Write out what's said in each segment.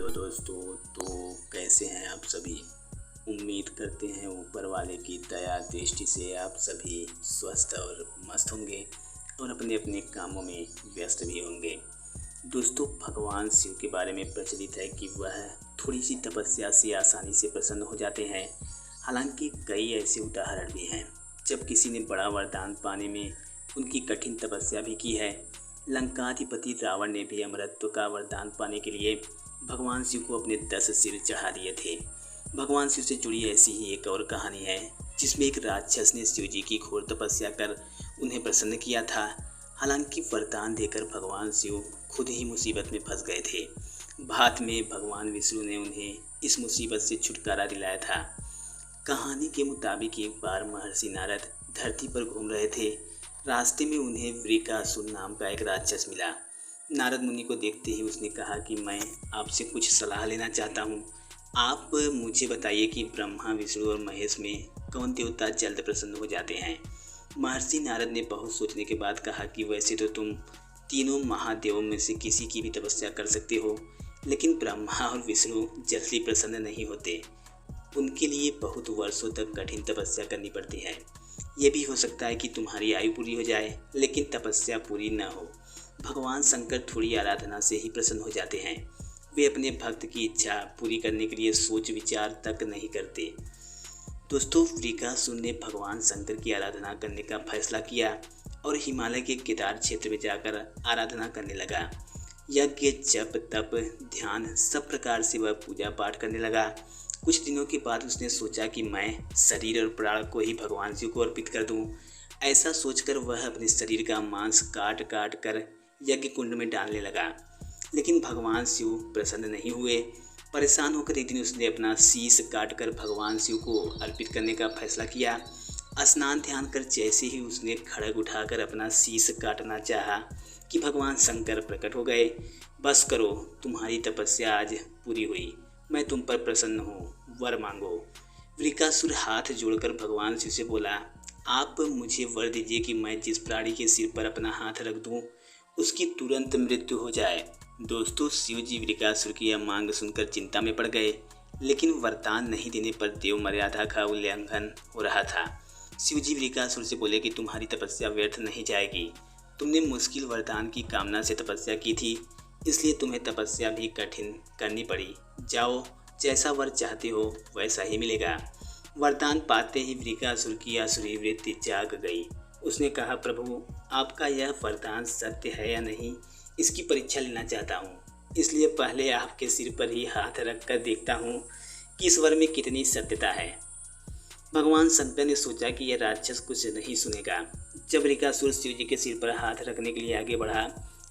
Hello दोस्तों। तो कैसे हैं आप सभी। उम्मीद करते हैं ऊपर वाले की दया दृष्टि से आप सभी स्वस्थ और मस्त होंगे और अपने अपने कामों में व्यस्त भी होंगे। दोस्तों, भगवान शिव के बारे में प्रचलित है कि वह थोड़ी सी तपस्या से आसानी से प्रसन्न हो जाते हैं। हालांकि कई ऐसे उदाहरण भी हैं जब किसी ने बड़ा वरदान पाने में उनकी कठिन तपस्या भी की है। लंकाधिपति रावण ने भी अमरत्व का वरदान पाने के लिए भगवान शिव को अपने 10 सिर चढ़ा दिए थे। भगवान शिव से जुड़ी ऐसी ही एक और कहानी है जिसमें एक राक्षस ने शिव जी की घोर तपस्या कर उन्हें प्रसन्न किया था। हालांकि वरदान देकर भगवान शिव खुद ही मुसीबत में फंस गए थे। बाद में भगवान विष्णु ने उन्हें इस मुसीबत से छुटकारा दिलाया था। कहानी के मुताबिक एक बार महर्षि नारद धरती पर घूम रहे थे। रास्ते में उन्हें वृकासुर नाम का एक राक्षस मिला। नारद मुनि को देखते ही उसने कहा कि मैं आपसे कुछ सलाह लेना चाहता हूँ। आप मुझे बताइए कि ब्रह्मा, विष्णु और महेश में कौन देवता जल्द प्रसन्न हो जाते हैं। महर्षि नारद ने बहुत सोचने के बाद कहा कि वैसे तो तुम तीनों महादेवों में से किसी की भी तपस्या कर सकते हो, लेकिन ब्रह्मा और विष्णु जल्दी प्रसन्न नहीं होते। उनके लिए बहुत वर्षों तक कठिन तपस्या करनी पड़ती है। ये भी हो सकता है कि तुम्हारी आयु पूरी हो जाए लेकिन तपस्या पूरी न हो। भगवान शंकर थोड़ी आराधना से ही प्रसन्न हो जाते हैं। वे अपने भक्त की इच्छा पूरी करने के लिए सोच विचार तक नहीं करते। दोस्तों, वृकासुर ने भगवान शंकर की आराधना करने का फैसला किया और हिमालय के केदार क्षेत्र में जाकर आराधना करने लगा। यज्ञ, जप, तप, ध्यान सब प्रकार से वह पूजा पाठ करने लगा। कुछ दिनों के बाद उसने सोचा कि मैं शरीर और प्राण को ही भगवान शिव को अर्पित कर दूं। ऐसा सोचकर वह अपने शरीर का मांस काट काट कर यज्ञ कुंड में डालने लगा, लेकिन भगवान शिव प्रसन्न नहीं हुए। परेशान होकर एक दिन उसने अपना शीश काटकर भगवान शिव को अर्पित करने का फैसला किया। स्नान ध्यान कर जैसे ही उसने खड़ग उठाकर अपना शीश काटना चाहा कि भगवान शंकर प्रकट हो गए। बस करो, तुम्हारी तपस्या आज पूरी हुई, मैं तुम पर प्रसन्न हूँ, वर मांगो। वृकासुर हाथ जोड़कर भगवान शिव से बोला, आप मुझे वर दीजिए कि मैं जिस प्राणी के सिर पर अपना हाथ रख दूँ उसकी तुरंत मृत्यु हो जाए। दोस्तों, शिव जी वृकासुर की यह मांग सुनकर चिंता में पड़ गए, लेकिन वरदान नहीं देने पर देव मर्यादा का उल्लंघन हो रहा था। शिव जी वृकासुर से बोले कि तुम्हारी तपस्या व्यर्थ नहीं जाएगी। तुमने मुश्किल वरदान की कामना से तपस्या की थी, इसलिए तुम्हें तपस्या भी कठिन करनी पड़ी। जाओ, जैसा वर चाहते हो वैसा ही मिलेगा। वरदान पाते ही वृकासुर की आसुरी वृत्ति जाग गई। उसने कहा, प्रभु, आपका यह वरदान सत्य है या नहीं, इसकी परीक्षा लेना चाहता हूँ। इसलिए पहले आपके सिर पर ही हाथ रख कर देखता हूँ कि इस वर में कितनी सत्यता है। भगवान शंकर ने सोचा कि यह राक्षस कुछ नहीं सुनेगा। जब वृकासुर शिव जी के सिर पर हाथ रखने के लिए आगे बढ़ा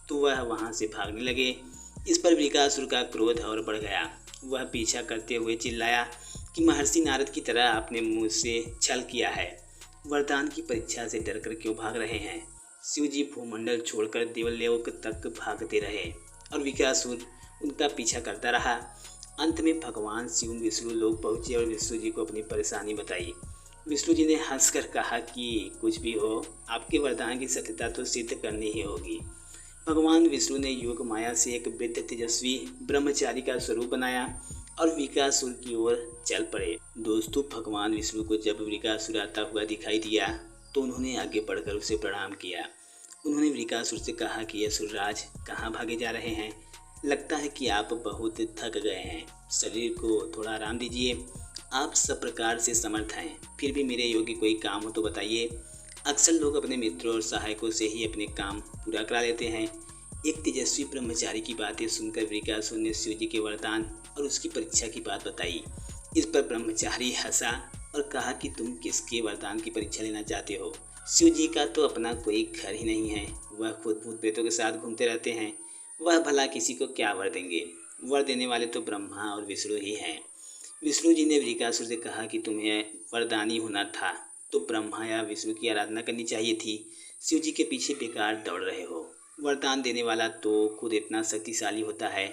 तो वह वहाँ से भागने लगे। इस पर वृकासुर का क्रोध और बढ़ गया। वह पीछा करते हुए चिल्लाया कि महर्षि नारद की तरह आपने मुझसे छल किया है। वरदान की परीक्षा से डरकर क्यों भाग रहे हैं। शिव जी भूमंडल छोड़कर देवलोक तक भागते रहे और वृकासुर उनका पीछा करता रहा। अंत में भगवान शिव विष्णु लोक पहुँचे और विष्णु जी को अपनी परेशानी बताई। विष्णु जी ने हंसकर कहा कि कुछ भी हो, आपके वरदान की सत्यता तो सिद्ध करनी ही होगी। भगवान विष्णु ने योग माया से एक वृद्ध तेजस्वी ब्रह्मचारी का स्वरूप बनाया और वृकासुर की ओर चल पड़े। दोस्तों, भगवान विष्णु को जब वृकासुर आता हुआ दिखाई दिया तो उन्होंने आगे बढ़कर उसे प्रणाम किया। उन्होंने वृकासुर से कहा कि असुरराज, कहाँ भागे जा रहे हैं। लगता है कि आप बहुत थक गए हैं, शरीर को थोड़ा आराम दीजिए। आप सब प्रकार से समर्थ हैं, फिर भी मेरे योग्य कोई काम हो तो बताइए। अक्सर लोग अपने मित्रों और सहायकों से ही अपने काम पूरा करा लेते हैं। एक तेजस्वी ब्रह्मचारी की बातें सुनकर वृकासुर ने शिव जी के वरदान और उसकी परीक्षा की बात बताई। इस पर ब्रह्मचारी हंसा और कहा कि तुम किसके वरदान की परीक्षा लेना चाहते हो। शिव जी का तो अपना कोई घर ही नहीं है, वह खुद भूत प्रेतों के साथ घूमते रहते हैं। वह भला किसी को क्या वर देंगे। वर देने वाले तो ब्रह्मा और विष्णु ही हैं। विष्णु जी ने वृकासुर से कहा कि तुम्हें वरदानी होना था तो ब्रह्मा या विष्णु की आराधना करनी चाहिए थी। शिव जी के पीछे बेकार दौड़ रहे हो। वरदान देने वाला तो खुद इतना शक्तिशाली होता है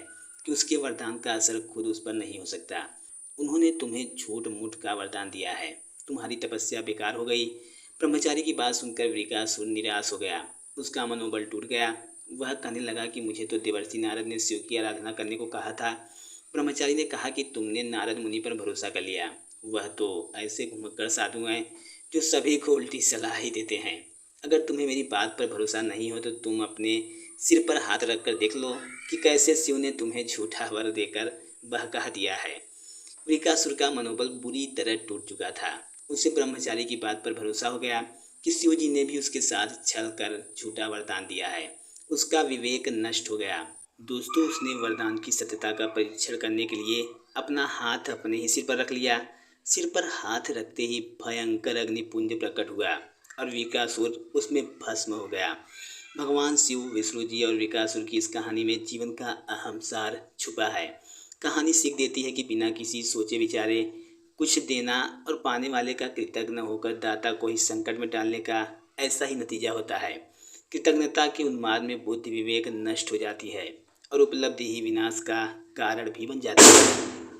कि उसके वरदान का असर खुद उस पर नहीं हो सकता। उन्होंने तुम्हें झूठ मूठ का वरदान दिया है, तुम्हारी तपस्या बेकार हो गई। ब्रह्मचारी की बात सुनकर वृकासुर निराश हो गया, उसका मनोबल टूट गया। वह कहने लगा कि मुझे तो देवर्षि नारद ने शिव की आराधना करने को कहा था, ब्रह्मचारी ने कहा कि तुमने नारद मुनि पर भरोसा कर लिया। वह तो ऐसे घुमक्कड़ साधु हैं जो सभी को उल्टी सलाह ही देते हैं। अगर तुम्हें मेरी बात पर भरोसा नहीं हो तो तुम अपने सिर पर हाथ रखकर देख लो कि कैसे शिव ने तुम्हें झूठा वर देकर बहका दिया है। वृकासुर का मनोबल बुरी तरह टूट चुका था। उसे ब्रह्मचारी की बात पर भरोसा हो गया कि शिव जी ने भी उसके साथ छल कर झूठा वरदान दिया है। उसका विवेक नष्ट हो गया। दोस्तों, उसने वरदान की सत्यता का परीक्षण करने के लिए अपना हाथ अपने ही सिर पर रख लिया। सिर पर हाथ रखते ही भयंकर अग्निपुंज प्रकट हुआ और वृकासुर उसमें भस्म हो गया। भगवान शिव, विष्णु जी और वृकासुर की इस कहानी में जीवन का अहम सार छुपा है। कहानी सीख देती है कि बिना किसी सोचे विचारे कुछ देना और पाने वाले का कृतज्ञ होकर दाता को ही संकट में डालने का ऐसा ही नतीजा होता है। कृतज्ञता के उन्माद में बुद्धि विवेक नष्ट हो जाती है और उपलब्धि ही विनाश का कारण भी बन जाती है।